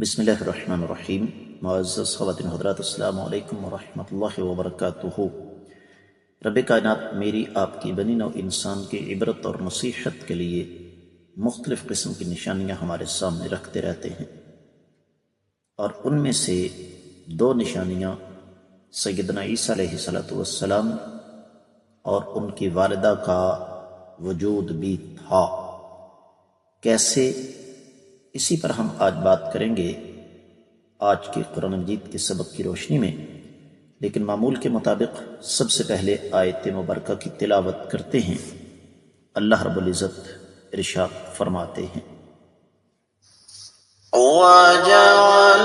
بسم اللہ الرحمن الرحیم۔ معزز خواتین حضرات، السلام علیکم ورحمۃ اللہ وبرکاتہ۔ رب کائنات میری آپ کی بنی نوع انسان کی عبرت اور نصیحت کے لیے مختلف قسم کی نشانیاں ہمارے سامنے رکھتے رہتے ہیں، اور ان میں سے دو نشانیاں سیدنا عیسیٰ علیہ السلام اور ان کی والدہ کا وجود بھی تھا۔ کیسے؟ اسی پر ہم آج بات کریں گے آج کے قرآن مجید کے سبق کی روشنی میں، لیکن معمول کے مطابق سب سے پہلے آیت مبارکہ کی تلاوت کرتے ہیں۔ اللہ رب العزت ارشاد فرماتے ہیں، وَجَعَلْنَا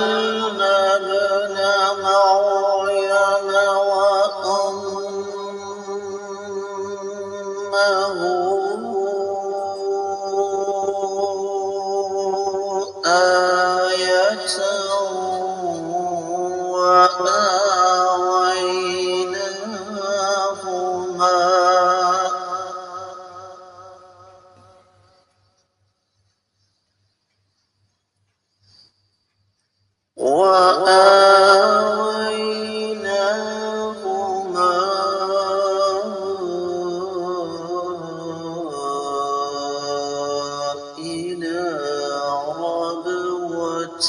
ابْنَ مَرْيَمَ وَأُمَّهُ آيَةً وَآوَيْنَاهُمَا إِلَى رَبْوَةٍ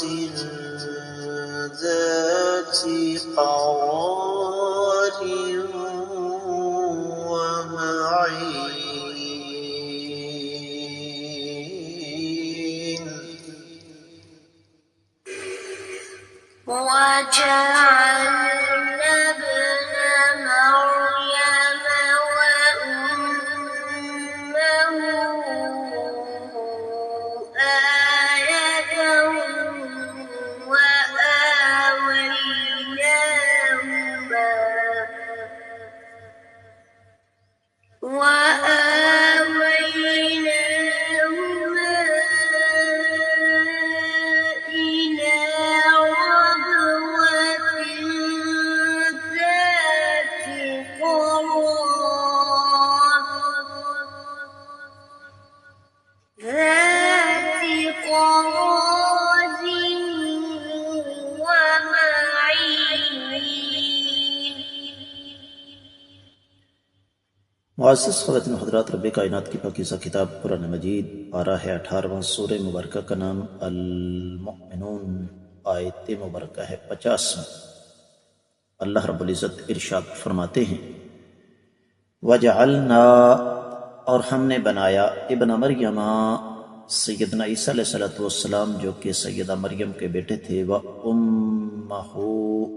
ذَاتِ قَرَارٍ وَمَعِينٍ وَجَعَلْنَا ابْنَ مَرْيَمَ وَأُمَّهُ آيَةً وَآوَيْنَاهُمَا إِلَى رَبْوَةٍ ذَاتِ قَرَارٍ وَمَعِينٍ۔ معزز خواتین حضرات، رب کائنات کی پاکیزہ کتاب قرآن مجید پارہ ہے 18واں، سورہ مبارکہ کا نام المؤمنون، آیت مبارکہ ہے 50۔ اللہ رب العزت ارشاد فرماتے ہیں، وَجَعَلْنَا، اور ہم نے بنایا، ابن مریم، سیدنا عیسیٰ علیہ السلام جو کہ سیدہ مریم کے بیٹے تھے، وَأُمَّهُ،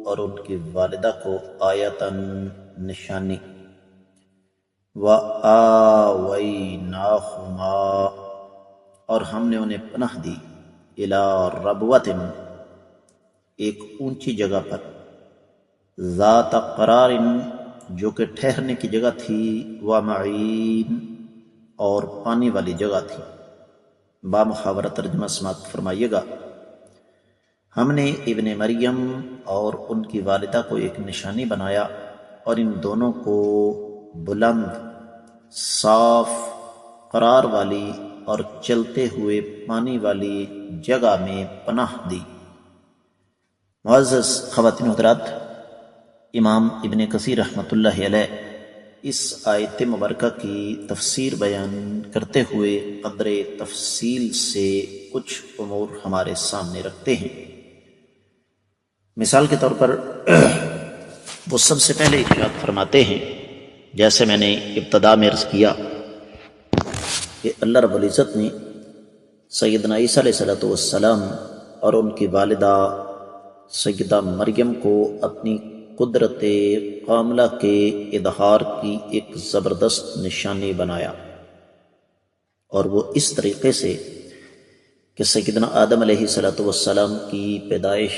اور ان کی والدہ کو، آیتاً، نشانی، وَآوَيْنَاهُمَا، اور ہم نے انہیں پناہ دی، اِلَى رَبْوَةٍ، ایک اونچی جگہ پر، ذات قرار، جو کہ ٹھہرنے کی جگہ تھی، وَمَعِین، اور پانی والی جگہ تھی۔ بامحاورہ ترجمہ سماعت فرمائیے گا۔ ہم نے ابن مریم اور ان کی والدہ کو ایک نشانی بنایا، اور ان دونوں کو بلند، صاف، قرار والی اور چلتے ہوئے پانی والی جگہ میں پناہ دی۔ معزز خواتین حضرات، امام ابن کثیر رحمۃ اللہ علیہ اس آیت مبارکہ کی تفسیر بیان کرتے ہوئے قدر تفصیل سے کچھ امور ہمارے سامنے رکھتے ہیں۔ مثال کے طور پر وہ سب سے پہلے ارشاد فرماتے ہیں، جیسے میں نے ابتدا میں عرض کیا کہ اللہ رب العزت نے سیدنا عیسیٰ علیہ السلام اور ان کی والدہ سیدہ مریم کو اپنی قدرت کاملہ کے اظہار کی ایک زبردست نشانی بنایا، اور وہ اس طریقے سے کہ سیدنا آدم علیہ السلام کی پیدائش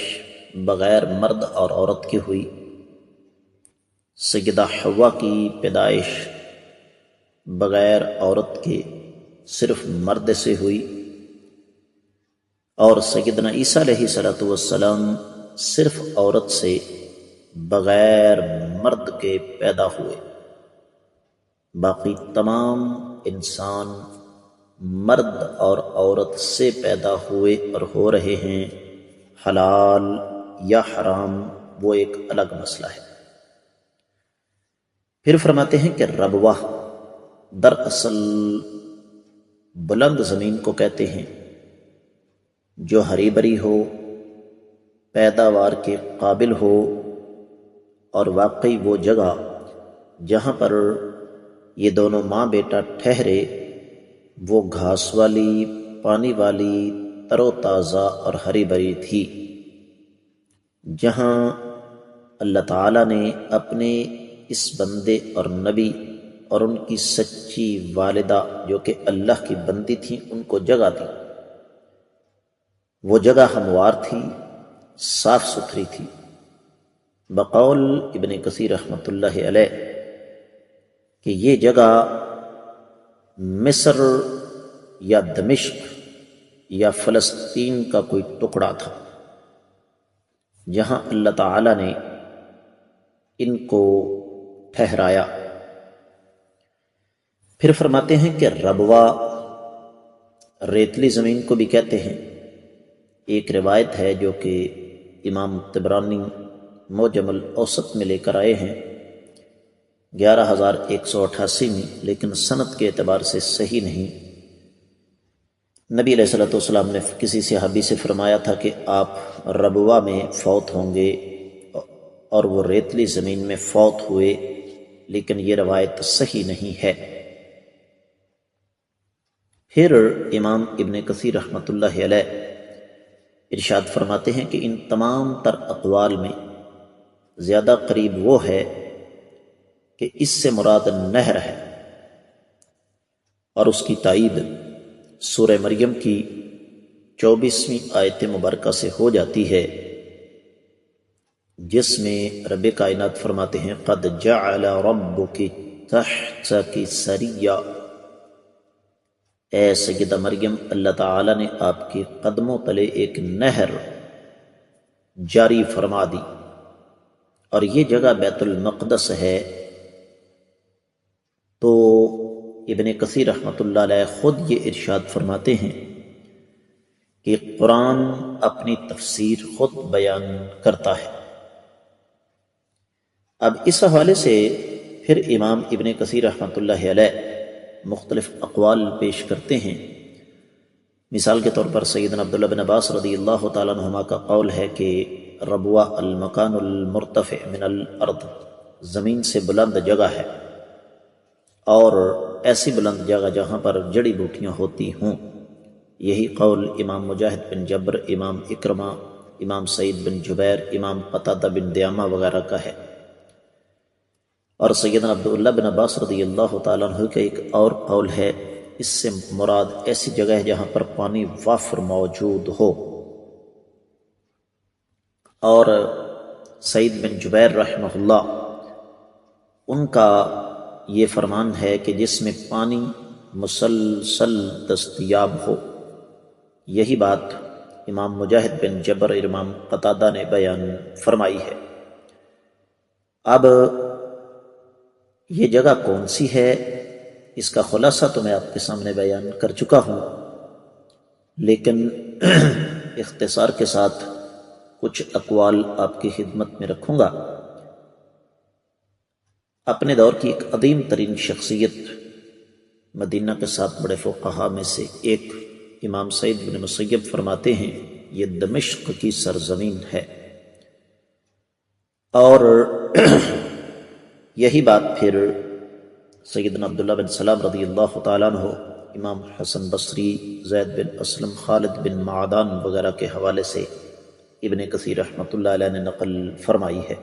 بغیر مرد اور عورت کی ہوئی، سیدہ حوا کی پیدائش بغیر عورت کے صرف مرد سے ہوئی، اور سیدنا عیسیٰ علیہ السلام صرف عورت سے بغیر مرد کے پیدا ہوئے۔ باقی تمام انسان مرد اور عورت سے پیدا ہوئے اور ہو رہے ہیں، حلال یا حرام وہ ایک الگ مسئلہ ہے۔ پھر فرماتے ہیں کہ ربوہ دراصل بلند زمین کو کہتے ہیں جو ہری بھری ہو، پیداوار کے قابل ہو، اور واقعی وہ جگہ جہاں پر یہ دونوں ماں بیٹا ٹھہرے وہ گھاس والی، پانی والی، تر و تازہ اور ہری بھری تھی، جہاں اللہ تعالیٰ نے اپنے اس بندے اور نبی اور ان کی سچی والدہ جو کہ اللہ کی بندی تھیں ان کو جگہ دی۔ وہ جگہ ہموار تھی، صاف ستھری تھی۔ بقول ابن کثیر رحمۃ اللہ علیہ کہ یہ جگہ مصر یا دمشق یا فلسطین کا کوئی ٹکڑا تھا جہاں اللہ تعالیٰ نے ان کو ٹھہرایا۔ پھر فرماتے ہیں کہ ربوہ ریتلی زمین کو بھی کہتے ہیں۔ ایک روایت ہے جو کہ امام طبرانی معجم الاوسط میں لے کر آئے ہیں 11188 میں، لیکن سند کے اعتبار سے صحیح نہیں۔ نبی علیہ الصلوۃ والسلام نے کسی صحابی سے فرمایا تھا کہ آپ ربوہ میں فوت ہوں گے، اور وہ ریتلی زمین میں فوت ہوئے، لیکن یہ روایت صحیح نہیں ہے۔ پھر امام ابن کثیر رحمۃ اللہ علیہ ارشاد فرماتے ہیں کہ ان تمام تر اقوال میں زیادہ قریب وہ ہے کہ اس سے مراد نہر ہے، اور اس کی تائید سورہ مریم کی 24ویں آیت مبارکہ سے ہو جاتی ہے، جس میں رب کائنات فرماتے ہیں قد جعل ربک تحتک سریا، اے سیدہ مریم اللہ تعالیٰ نے آپ کے قدموں تلے ایک نہر جاری فرما دی، اور یہ جگہ بیت المقدس ہے۔ تو ابن کثیر رحمۃ اللہ علیہ خود یہ ارشاد فرماتے ہیں کہ قرآن اپنی تفسیر خود بیان کرتا ہے۔ اب اس حوالے سے پھر امام ابن کثیر رحمۃ اللہ علیہ مختلف اقوال پیش کرتے ہیں۔ مثال کے طور پر سیدنا عبداللہ بن عباس رضی اللہ تعالیٰ عنہما کا قول ہے کہ ربوہ المکان المرتفع من الارض، زمین سے بلند جگہ ہے، اور ایسی بلند جگہ جہاں پر جڑی بوٹیاں ہوتی ہوں۔ یہی قول امام مجاہد بن جبر، امام اکرمہ، امام سعید بن جبیر، امام قتادہ بن دیامہ وغیرہ کا ہے۔ اور سیدنا عبداللہ بن عباس رضی اللہ تعالیٰ عنہ کا ایک اور قول ہے، اس سے مراد ایسی جگہ ہے جہاں پر پانی وافر موجود ہو۔ اور سعید بن جبیر رحمہ اللہ ان کا یہ فرمان ہے کہ جس میں پانی مسلسل دستیاب ہو۔ یہی بات امام مجاہد بن جبر اور امام قتادہ نے بیان فرمائی ہے۔ اب یہ جگہ کون سی ہے، اس کا خلاصہ تو میں آپ کے سامنے بیان کر چکا ہوں، لیکن اختصار کے ساتھ کچھ اقوال آپ کی خدمت میں رکھوں گا۔ اپنے دور کی ایک عظیم ترین شخصیت، مدینہ کے 7 بڑے فقہاء میں سے ایک امام سعید بن مسیب فرماتے ہیں یہ دمشق کی سرزمین ہے، اور یہی بات پھر سیدنا عبداللہ بن سلام رضی اللہ تعالیٰ عنہ، امام حسن بصری، زید بن اسلم، خالد بن معدان وغیرہ کے حوالے سے ابن کثیر رحمۃ اللہ علیہ نے نقل فرمائی ہے۔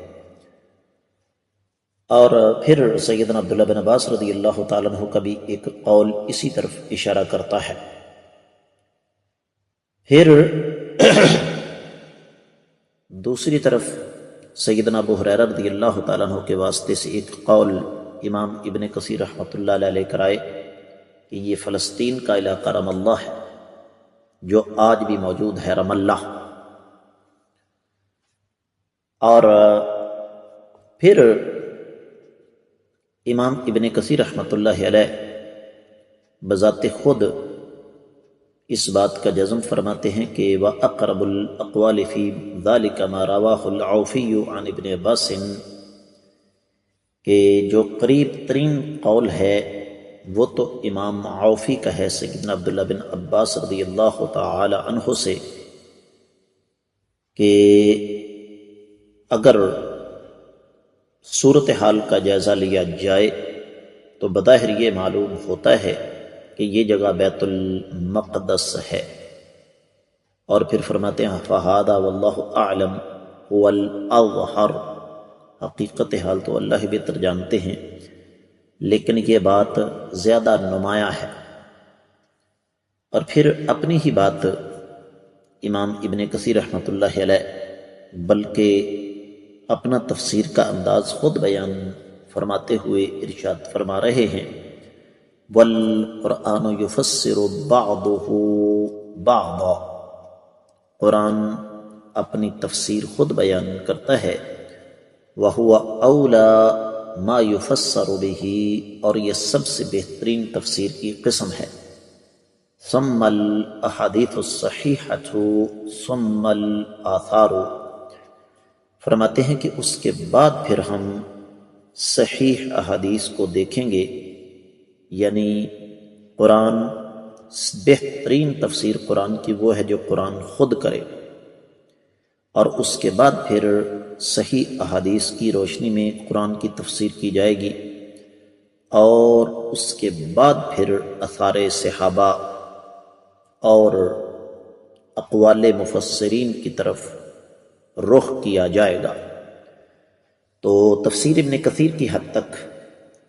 اور پھر سیدنا عبداللہ بن عباس رضی اللہ تعالیٰ عنہ کا بھی ایک قول اسی طرف اشارہ کرتا ہے۔ پھر دوسری طرف سیدنا ابو ہریرہ رضی اللہ تعالیٰ عنہ کے واسطے سے ایک قول امام ابن کثیر رحمۃ اللہ علیہ لے کر آئے کہ یہ فلسطین کا علاقہ رم اللہ ہے، جو آج بھی موجود ہے رم اللہ۔ اور پھر امام ابن کثیر رحمۃ اللہ علیہ بذات خود اس بات کا جزم فرماتے ہیں کہ وَأَقْرَبُ الْأَقْوَالِ فِي ذَلِكَ مَا رَوَاهُ الْعَوْفِيُّ عَنْ ابن عباس، کہ جو قریب ترین قول ہے وہ تو امام عوفی کا ہے سیدنا عبداللہ بن عباس رضی اللہ تعالی عنہ سے، کہ اگر صورتحال کا جائزہ لیا جائے تو بظاہر یہ معلوم ہوتا ہے کہ یہ جگہ بیت المقدس ہے، اور پھر فرماتے ہیں فَهَذَا وَاللَّهُ أَعْلَمُ هُوَ الْأَظْهَرُ، حقیقت حال تو اللہ ہی بہتر جانتے ہیں، لیکن یہ بات زیادہ نمایاں ہے۔ اور پھر اپنی ہی بات امام ابن کثیر رحمۃ اللہ علیہ بلکہ اپنا تفسیر کا انداز خود بیان فرماتے ہوئے ارشاد فرما رہے ہیں وَالْقُرْآنُ يُفَسِّرُ بَعْضُهُ بَعْضًا، قرآن اپنی تفسیر خود بیان کرتا ہے، وَهُوَ أَوْلَى مَا يُفَسَّرُ بِهِ، اور یہ سب سے بہترین تفسیر کی قسم ہے۔ ثُمَّ الْأَحَادِيثُ الصَّحِيحَةُ ثُمَّ الْآثَارُ، فرماتے ہیں کہ اس کے بعد پھر ہم صحیح احادیث کو دیکھیں گے، یعنی قرآن بہترین تفسیر قرآن کی وہ ہے جو قرآن خود کرے، اور اس کے بعد پھر صحیح احادیث کی روشنی میں قرآن کی تفسیر کی جائے گی، اور اس کے بعد پھر آثار صحابہ اور اقوال مفسرین کی طرف رخ کیا جائے گا۔ تو تفسیر ابن کثیر کی حد تک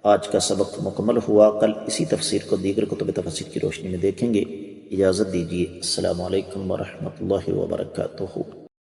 آج کا سبق مکمل ہوا، کل اسی تفسیر کو دیگر کتب تفسیر کی روشنی میں دیکھیں گے۔ اجازت دیجیے، السلام علیکم ورحمۃ اللہ وبرکاتہ۔